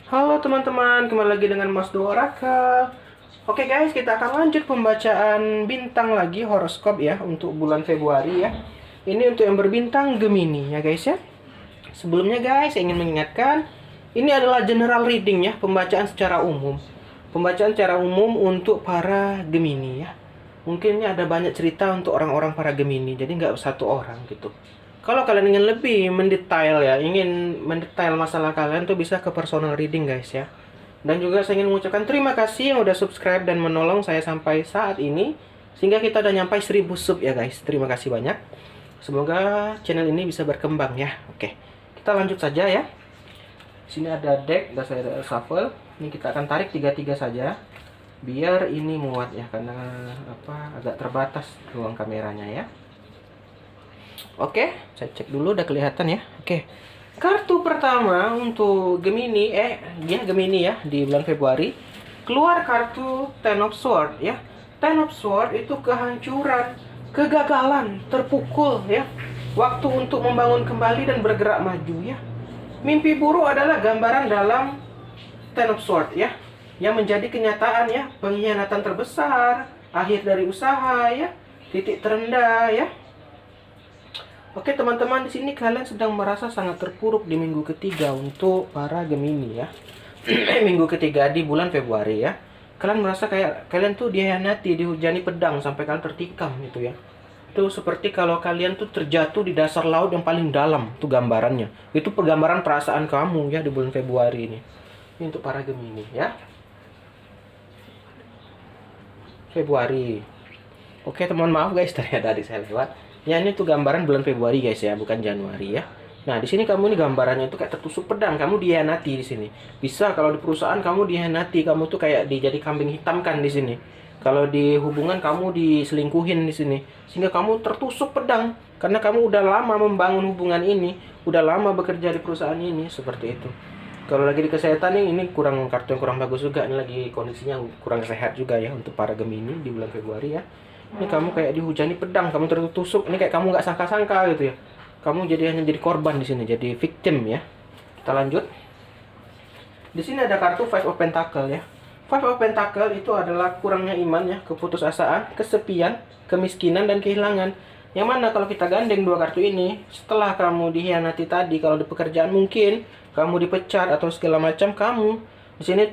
Halo teman-teman, kembali lagi dengan Mas Do Oracle. Oke guys, kita akan lanjut pembacaan bintang lagi horoskop ya untuk bulan Februari ya. Ini untuk yang berbintang Gemini ya guys ya. Sebelumnya guys, saya ingin mengingatkan ini adalah general reading ya, pembacaan secara umum. Pembacaan secara umum untuk para Gemini ya. Mungkin ini ada banyak cerita untuk orang-orang para Gemini, jadi nggak satu orang gitu. Kalau kalian ingin lebih mendetail ya, ingin mendetail masalah kalian tuh bisa ke personal reading guys ya. Dan juga saya ingin mengucapkan terima kasih yang udah subscribe dan menolong saya sampai saat ini. Sehingga kita udah nyampai 1000 sub ya guys. Terima kasih banyak. Semoga channel ini bisa berkembang ya. Oke, kita lanjut saja ya. Sini ada deck, udah saya shuffle. Ini kita akan tarik 3-3 saja. Biar ini muat ya, karena agak terbatas ruang kameranya ya. Oke, saya cek dulu udah kelihatan ya. Oke. Kartu pertama untuk Gemini Gemini ya di bulan Februari. Keluar kartu Ten of Sword ya. Ten of Sword itu kehancuran, kegagalan, terpukul ya. Waktu untuk membangun kembali dan bergerak maju ya. Mimpi buruk adalah gambaran dalam Ten of Sword ya, yang menjadi kenyataan ya, pengkhianatan terbesar, akhir dari usaha ya, titik terendah ya. Oke teman-teman, di sini kalian sedang merasa sangat terpuruk di minggu ketiga untuk para Gemini ya. Minggu ketiga di bulan Februari ya. Kalian merasa kayak kalian tuh dihianati, dihujani pedang sampai kalian tertikam gitu ya. Itu seperti kalau kalian tuh terjatuh di dasar laut yang paling dalam, tuh gambarannya. Itu penggambaran perasaan kamu ya di bulan Februari ini. Ini untuk para Gemini ya. Februari. Oke teman, maaf guys, ternyata tadi saya lewat. Ya ini tuh gambaran bulan Februari guys ya, bukan Januari ya. Nah di sini kamu nih gambarannya itu kayak tertusuk pedang, kamu dihianati di sini. Bisa kalau di perusahaan kamu dihianati, kamu tuh kayak dijadi kambing hitam kan di sini. Kalau di hubungan kamu diselingkuhin di sini, sehingga kamu tertusuk pedang karena kamu udah lama membangun hubungan ini, udah lama bekerja di perusahaan ini seperti itu. Kalau lagi di kesehatan nih, ini kurang kartu yang kurang bagus juga. Ini lagi kondisinya kurang sehat juga ya untuk para Gemini di bulan Februari ya. Ini kamu kayak dihujani pedang, kamu tertusuk. Ini kayak kamu nggak sangka-sangka gitu ya. Kamu hanya jadi korban di sini, jadi victim ya. Kita lanjut. Di sini ada kartu Five of Pentacle ya. Five of Pentacle itu adalah kurangnya iman ya, keputusasaan, kesepian, kemiskinan dan kehilangan. Yang mana kalau kita gandeng dua kartu ini, setelah kamu dihianati tadi, kalau di pekerjaan mungkin kamu dipecat atau segala macam, kamu di sini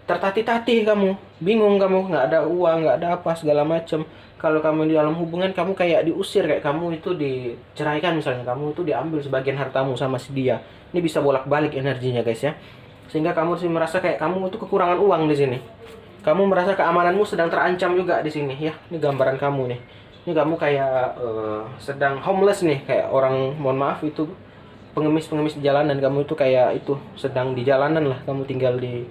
tertatih-tatih, kamu bingung, kamu nggak ada uang, nggak ada apa segala macem. Kalau kamu di dalam hubungan, kamu kayak diusir, kayak kamu itu diceraikan misalnya, kamu itu diambil sebagian hartamu sama si dia. Ini bisa bolak-balik energinya guys ya, sehingga kamu sih merasa kayak kamu itu kekurangan uang di sini. Kamu merasa keamananmu sedang terancam juga di sini ya. Ini gambaran kamu nih. Ini kamu kayak sedang homeless nih, kayak orang, mohon maaf, itu pengemis-pengemis di jalanan. Kamu itu kayak itu sedang di jalanan lah, kamu tinggal di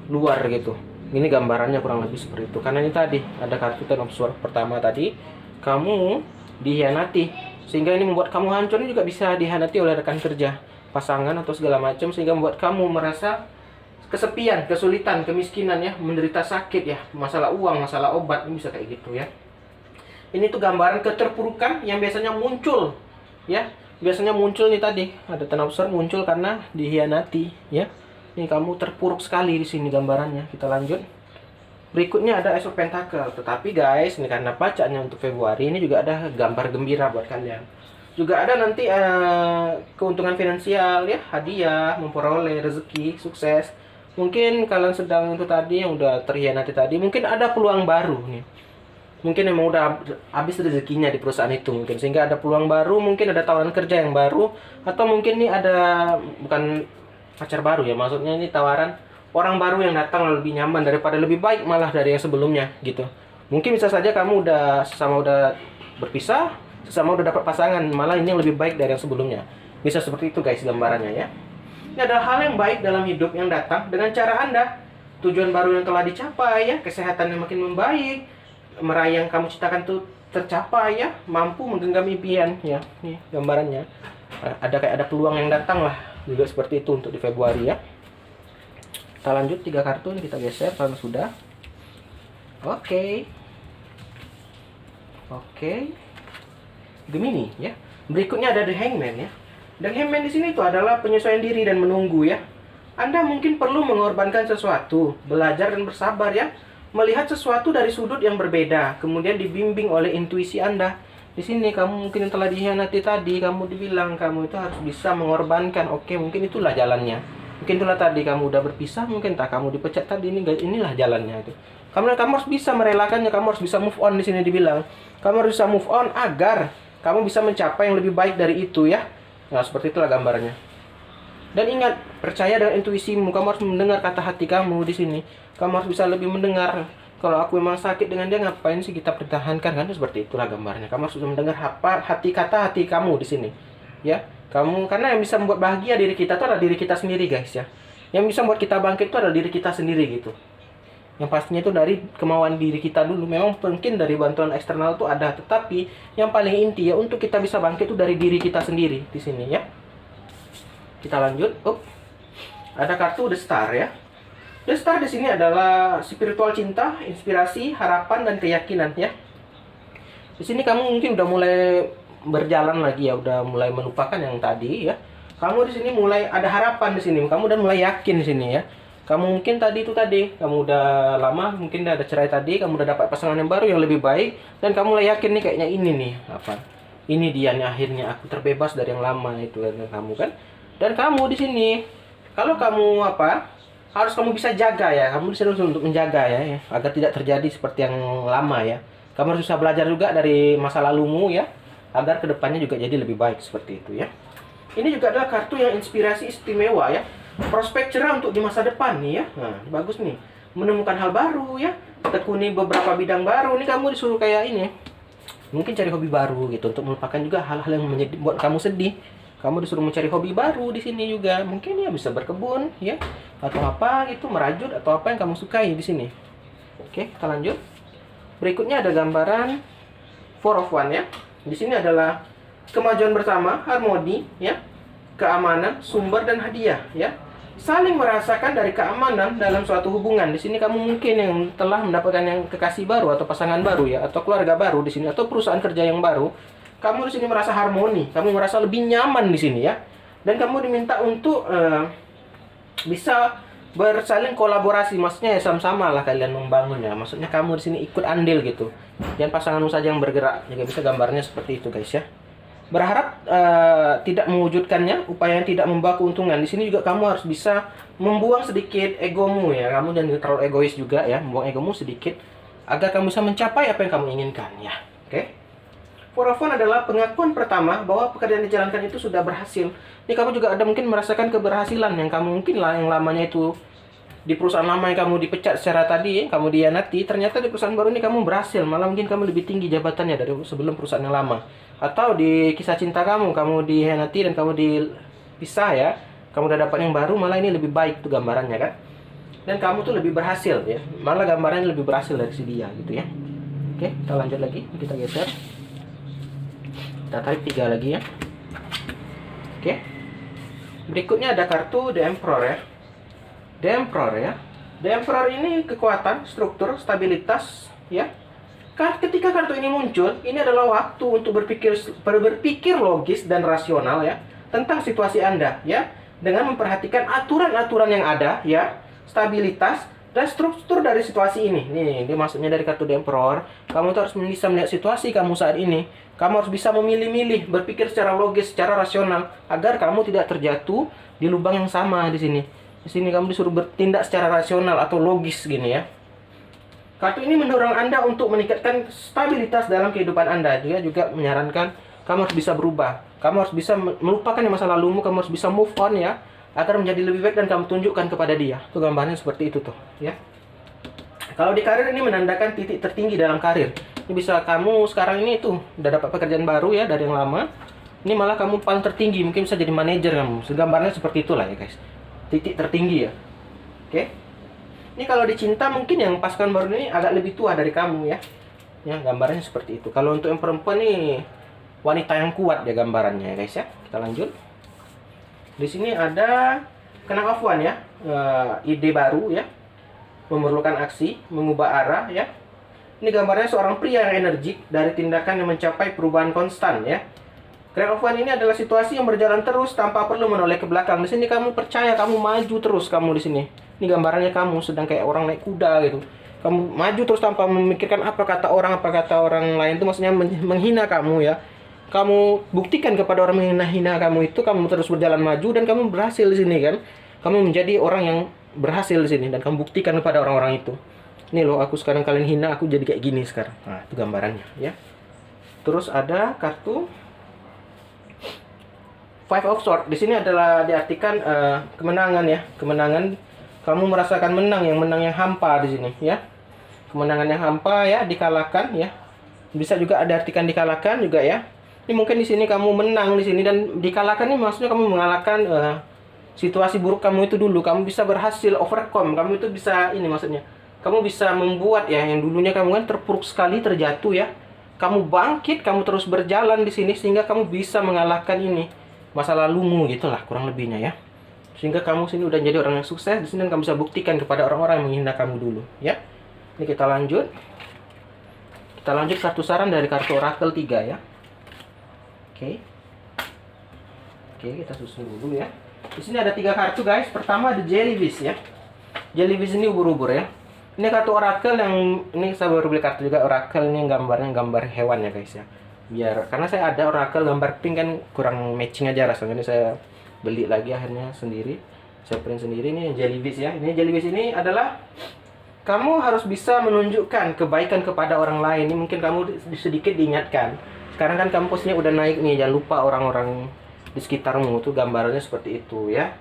luar gitu. Ini gambarannya kurang lebih seperti itu. Karena ini tadi ada kartu Ten of Swords pertama tadi, kamu dihianati, sehingga ini membuat kamu hancur. Ini juga bisa dihianati oleh rekan kerja, pasangan atau segala macam, sehingga membuat kamu merasa kesepian, kesulitan, kemiskinan ya, menderita sakit ya, masalah uang, masalah obat, ini bisa kayak gitu ya. Ini tuh gambaran keterpurukan yang biasanya muncul ya. Biasanya muncul nih tadi, ada Ten of Swords muncul karena dihianati ya. Ini kamu terpuruk sekali di sini gambarannya. Kita lanjut. Berikutnya ada Ace of Pentacle. Tetapi guys, ini karena bacaannya untuk Februari, ini juga ada gambar gembira buat kalian. Juga ada nanti keuntungan finansial ya, hadiah, memperoleh rezeki, sukses. Mungkin kalian sedang itu tadi yang udah terhianati tadi, mungkin ada peluang baru nih. Mungkin emang udah habis rezekinya di perusahaan itu mungkin, sehingga ada peluang baru, mungkin ada tawaran kerja yang baru, atau mungkin nih ada, bukan pacar baru ya, maksudnya ini tawaran orang baru yang datang lebih nyaman daripada, lebih baik malah dari yang sebelumnya gitu. Mungkin bisa saja kamu udah berpisah, sesama udah dapat pasangan, malah ini yang lebih baik dari yang sebelumnya. Bisa seperti itu guys gambarannya ya. Ini ada hal yang baik dalam hidup yang datang dengan cara Anda. Tujuan baru yang telah dicapai ya, kesehatan yang makin membaik, meraih yang kamu citakan tuh tercapai ya, mampu menggenggam impian ya. Nih gambarannya. Ada peluang yang datang lah. Juga seperti itu untuk di Februari ya. Kita lanjut 3 kartu ini, kita geser kalau sudah. Oke. Gemini ya. Berikutnya ada The Hangman ya. Dan Hangman di sini itu adalah penyesuaian diri dan menunggu ya. Anda mungkin perlu mengorbankan sesuatu, belajar dan bersabar ya. Melihat sesuatu dari sudut yang berbeda, kemudian dibimbing oleh intuisi Anda. Di sini kamu mungkin telah dikhianati tadi, kamu dibilang kamu itu harus bisa mengorbankan. Oke, mungkin itulah jalannya. Mungkin itulah tadi kamu udah berpisah, mungkin tak kamu dipecat tadi, inilah jalannya itu. Kamu harus bisa merelakannya, kamu harus bisa move on di sini dibilang. Kamu harus bisa move on agar kamu bisa mencapai yang lebih baik dari itu ya. Nah, seperti itulah gambarnya. Dan ingat, percaya dengan intuisimu. Kamu harus mendengar kata hati kamu di sini. Kamu harus bisa lebih mendengar. Kalau aku memang sakit dengan dia, ngapain sih kita pertahankan kan? Seperti itulah gambarnya. Kamu harus bisa mendengar apa kata hati kamu di sini. Ya, kamu karena yang bisa membuat bahagia diri kita itu adalah diri kita sendiri, guys ya. Yang bisa membuat kita bangkit itu adalah diri kita sendiri gitu. Yang pastinya itu dari kemauan diri kita dulu. Memang mungkin dari bantuan eksternal itu ada, tetapi yang paling inti ya untuk kita bisa bangkit itu dari diri kita sendiri di sini ya. Kita lanjut. Ada kartu The Star ya. The Star di sini adalah spiritual cinta, inspirasi, harapan dan keyakinan ya. Di sini kamu mungkin udah mulai berjalan lagi ya, udah mulai melupakan yang tadi ya. Kamu di sini mulai ada harapan di sini. Kamu udah mulai yakin di sini ya. Kamu mungkin kamu udah lama mungkin udah ada cerai tadi, kamu udah dapat pasangan yang baru yang lebih baik dan kamu mulai yakin nih kayaknya ini nih ini dia nih, akhirnya aku terbebas dari yang lama itu dan kamu kan. Dan kamu di sini, kalau kamu harus kamu bisa jaga ya. Kamu disuruh untuk menjaga ya, agar tidak terjadi seperti yang lama ya. Kamu harus bisa belajar juga dari masa lalumu ya, agar kedepannya juga jadi lebih baik seperti itu ya. Ini juga adalah kartu yang inspirasi istimewa ya. Prospek cerah untuk di masa depan nih ya. Nah, bagus nih. Menemukan hal baru ya. Tekuni beberapa bidang baru. Ini kamu disuruh kayak ini. Mungkin cari hobi baru gitu untuk melupakan juga hal-hal yang buat kamu sedih. Kamu disuruh mencari hobi baru di sini juga. Mungkin ya bisa berkebun ya, atau apa gitu, merajut atau apa yang kamu sukai di sini. Oke, kita lanjut. Berikutnya ada gambaran Four of Wands ya. Di sini adalah kemajuan bersama, harmoni ya, keamanan, sumber dan hadiah ya. Saling merasakan dari keamanan dalam suatu hubungan. Di sini kamu mungkin yang telah mendapatkan yang kekasih baru atau pasangan baru ya, atau keluarga baru di sini, atau perusahaan kerja yang baru. Kamu di sini merasa harmoni, kamu merasa lebih nyaman di sini ya. Dan kamu diminta untuk bisa bersaling kolaborasi, maksudnya ya sama-sama lah kalian membangun ya. Maksudnya kamu di sini ikut andil gitu. Dan pasanganmu saja yang bergerak. Juga bisa gambarnya seperti itu guys ya. Berharap tidak mewujudkannya, upaya yang tidak membawa keuntungan. Di sini juga kamu harus bisa membuang sedikit egomu ya. Kamu jangan terlalu egois juga ya, membuang egomu sedikit agar kamu bisa mencapai apa yang kamu inginkan ya. Oke. Four of Wands adalah pengakuan pertama bahwa pekerjaan yang dijalankan itu sudah berhasil. Ini kamu juga ada mungkin merasakan keberhasilan yang kamu mungkin lah yang lamanya itu di perusahaan lama yang kamu dipecat secara tadi, kamu dihianati, ternyata di perusahaan baru ini kamu berhasil, malah mungkin kamu lebih tinggi jabatannya dari sebelum perusahaan yang lama. Atau di kisah cinta kamu dihianati dan kamu dipisah ya, kamu udah dapat yang baru, malah ini lebih baik tuh gambarannya kan. Dan kamu tuh lebih berhasil ya, malah gambarannya lebih berhasil dari si dia gitu ya. Oke, kita lanjut lagi, kita geser. Kita tarik 3 lagi ya. Oke. Berikutnya ada kartu The Emperor ya. The Emperor ya. The Emperor ini kekuatan, struktur, stabilitas ya. Ketika kartu ini muncul, ini adalah waktu untuk berpikir logis dan rasional ya tentang situasi Anda ya, dengan memperhatikan aturan-aturan yang ada ya, stabilitas dan struktur dari situasi ini. Nih, dia maksudnya dari kartu The Emperor. Kamu tuh harus bisa melihat situasi kamu saat ini. Kamu harus bisa memilih-milih, berpikir secara logis, secara rasional agar kamu tidak terjatuh di lubang yang sama di sini. Di sini kamu disuruh bertindak secara rasional atau logis gini ya. Kartu ini mendorong Anda untuk meningkatkan stabilitas dalam kehidupan Anda. Dia juga menyarankan kamu harus bisa berubah. Kamu harus bisa melupakan yang masa lalumu, kamu harus bisa move on ya, agar menjadi lebih baik dan kamu tunjukkan kepada dia. Itu gambarnya seperti itu tuh, ya. Kalau di karir ini menandakan titik tertinggi dalam karir. Ini bisa kamu sekarang ini tuh udah dapat pekerjaan baru ya dari yang lama. Ini malah kamu paling tertinggi, mungkin bisa jadi manajer kamu. Gambarnya seperti itulah ya, guys. Titik tertinggi ya. Oke. Ini kalau dicinta mungkin yang pasangan baru ini agak lebih tua dari kamu ya. Ya, gambarnya seperti itu. Kalau untuk yang perempuan nih wanita yang kuat ya gambarannya ya, guys ya. Kita lanjut. Di sini ada Kenang of Wands ya. Ide baru ya. Memerlukan aksi, mengubah arah ya. Ini gambarnya seorang pria yang energik dari tindakan yang mencapai perubahan konstan ya. Grand of One ini adalah situasi yang berjalan terus tanpa perlu menoleh ke belakang. Di sini kamu percaya, kamu maju terus kamu di sini. Ini gambarannya kamu sedang kayak orang naik kuda gitu. Kamu maju terus tanpa memikirkan apa kata orang lain, itu maksudnya menghina kamu ya. Kamu buktikan kepada orang menghina kamu itu, kamu terus berjalan maju dan kamu berhasil di sini kan. Kamu menjadi orang yang berhasil di sini dan kamu buktikan kepada orang-orang itu. Ini loh, aku sekarang kalian hina, aku jadi kayak gini sekarang. Nah, itu gambarannya ya. Terus ada kartu Five of Swords. Di sini adalah diartikan kemenangan ya, kemenangan. Kamu merasakan menang yang hampa di sini ya. Kemenangan yang hampa ya, dikalahkan ya. Bisa juga ada artikan dikalahkan juga ya. Ini mungkin di sini kamu menang di sini dan dikalahkan ini maksudnya kamu mengalahkan situasi buruk kamu itu dulu. Kamu bisa berhasil overcome. Kamu itu bisa ini maksudnya. Kamu bisa membuat ya yang dulunya kamu kan terpuruk sekali, terjatuh ya. Kamu bangkit, kamu terus berjalan di sini sehingga kamu bisa mengalahkan ini masa lalumu gitulah kurang lebihnya ya. Sehingga kamu sini udah jadi orang yang sukses di sini dan kamu bisa buktikan kepada orang-orang yang menghina kamu dulu ya. Ini kita lanjut. Kita lanjut kartu saran dari kartu Oracle 3 ya. Oke. Oke, kita susun dulu ya. Di sini ada 3 kartu guys. Pertama ada Jellyfish ya. Jellyfish ini ubur-ubur ya. Ini kartu Oracle yang ini saya baru beli kartu juga Oracle, ini gambarnya gambar hewan ya guys ya. Biar karena saya ada Oracle gambar pink kan kurang matching aja rasanya, ini saya beli lagi akhirnya sendiri. Saya print sendiri. Ini Jellyfish ya. Ini Jellyfish ini adalah kamu harus bisa menunjukkan kebaikan kepada orang lain. Ini mungkin kamu sedikit diingatkan. Sekarang kan kamu posisinya udah naik nih, jangan lupa orang-orang di sekitarmu tuh gambarannya seperti itu ya.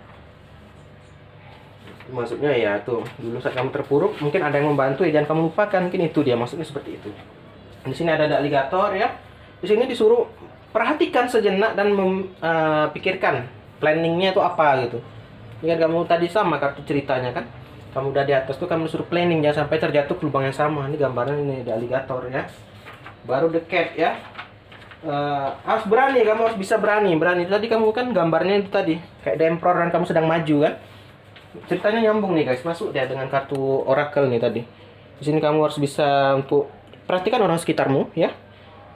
Maksudnya ya tuh dulu saat kamu terpuruk mungkin ada yang membantu ya, jangan kamu lupakan, mungkin itu dia maksudnya seperti itu. Di sini ada alligator ya. Di sini disuruh perhatikan sejenak dan pikirkan planningnya itu apa gitu. Ini kan kamu tadi sama kartu ceritanya kan, kamu udah di atas tuh kamu disuruh planning jangan sampai terjatuh ke lubang yang sama. Ini gambarnya ini ada alligator ya. Baru the cat ya. Harus berani, kamu harus bisa berani. Tadi kamu kan gambarnya itu tadi kayak The Emperor dan kamu sedang maju kan. Ceritanya nyambung nih guys, masuk dia dengan kartu Oracle nih tadi. Di sini kamu harus bisa untuk perhatikan orang sekitarmu ya.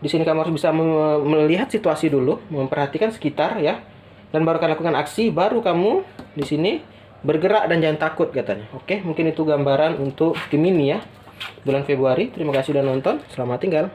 Di sini kamu harus bisa melihat situasi dulu, memperhatikan sekitar ya. Dan baru kamu lakukan aksi, baru kamu di sini bergerak dan jangan takut katanya. Oke, mungkin itu gambaran untuk Gemini ya. Bulan Februari. Terima kasih sudah nonton. Selamat tinggal.